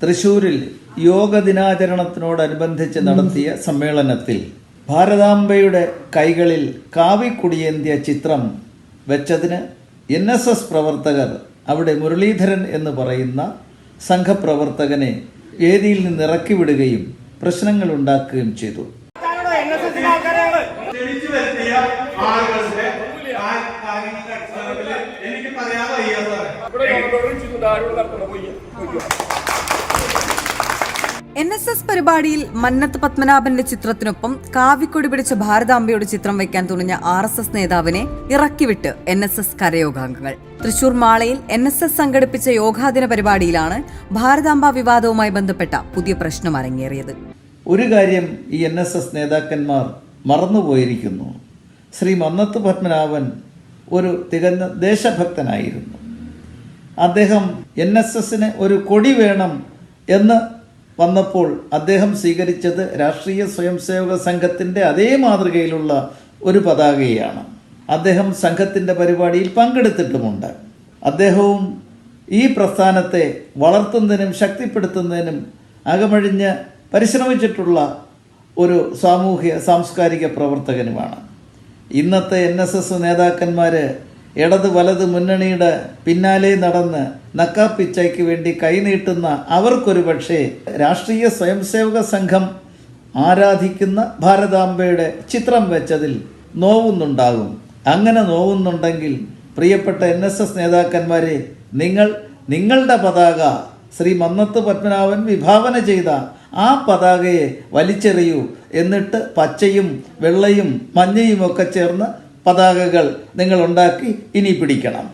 തൃശൂരിൽ യോഗ ദിനാചരണത്തിനോടനുബന്ധിച്ച് നടത്തിയ സമ്മേളനത്തിൽ ഭാരതാംബയുടെ കൈകളിൽ കാവിക്കുടിയേന്തിയ ചിത്രം വെച്ചതിന് NSS പ്രവർത്തകർ അവിടെ മുരളീധരൻ എന്ന് പറയുന്ന സംഘപ്രവർത്തകനെ വേദിയിൽ നിന്ന് ഇറക്കി വിടുകയും പ്രശ്നങ്ങൾ ഉണ്ടാക്കുകയും ചെയ്തു. NSS പരിപാടിയിൽ മന്നത്ത് പത്മനാഭന്റെ ചിത്രത്തിനൊപ്പം കാവിക്കൊടി പിടിച്ച ഭാരതാംബയുടെ ചിത്രം വയ്ക്കാൻ തുണിഞ്ഞ RSS നേതാവിനെ ഇറക്കിവിട്ട് NSS കരയോഗാംഗങ്ങൾ. തൃശൂർ മാളയിൽ NSS സംഘടിപ്പിച്ച യോഗാദിന പരിപാടിയിലാണ് ഭാരതാംബ വിവാദവുമായി ബന്ധപ്പെട്ട പുതിയ പ്രശ്നം അരങ്ങേറിയത്. ഒരു കാര്യം ഈ NSS നേതാക്കന്മാർ മറന്നുപോയിരിക്കുന്നു. ശ്രീ മന്നത്ത് പത്മനാഭൻ ഒരു തികഞ്ഞ ദേശഭക്തനായിരുന്നു. അദ്ദേഹം NSSന് ഒരു കൊടി വേണം എന്ന് വന്നപ്പോൾ അദ്ദേഹം സ്വീകരിച്ചത് രാഷ്ട്രീയ സ്വയംസേവക സംഘത്തിൻ്റെ അതേ മാതൃകയിലുള്ള ഒരു പതാകയാണ്. അദ്ദേഹം സംഘത്തിൻ്റെ പരിപാടിയിൽ പങ്കെടുത്തിട്ടുമുണ്ട്. അദ്ദേഹവും ഈ പ്രസ്ഥാനത്തെ വളർത്തുന്നതിനും ശക്തിപ്പെടുത്തുന്നതിനും അകമഴിഞ്ഞ് പരിശ്രമിച്ചിട്ടുള്ള ഒരു സാംസ്കാരിക പ്രവർത്തകനുമാണ്. ഇന്നത്തെ NSS നേതാക്കന്മാർ ഇടത് വലത് മുന്നണിയുടെ പിന്നാലെ നടന്ന് നക്കാപ്പിച്ചയ്ക്ക് വേണ്ടി കൈനീട്ടുന്ന അവർക്കൊരു പക്ഷേ രാഷ്ട്രീയ സ്വയംസേവക സംഘം ആരാധിക്കുന്ന ഭാരതാംബയുടെ ചിത്രം വെച്ചതിൽ നോവുന്നുണ്ടാകും. അങ്ങനെ നോവുന്നുണ്ടെങ്കിൽ പ്രിയപ്പെട്ട NSS നേതാക്കന്മാരെ, നിങ്ങളുടെ പതാക ശ്രീ മന്നത്ത് പത്മനാഭൻ വിഭാവന ചെയ്ത ആ പതാകയെ വലിച്ചെറിയൂ. എന്നിട്ട് പച്ചയും വെള്ളയും മഞ്ഞയും ഒക്കെ ചേർന്ന് പതാകകൾ നിങ്ങൾ ഉണ്ടാക്കി ഇനി പിടിക്കണം.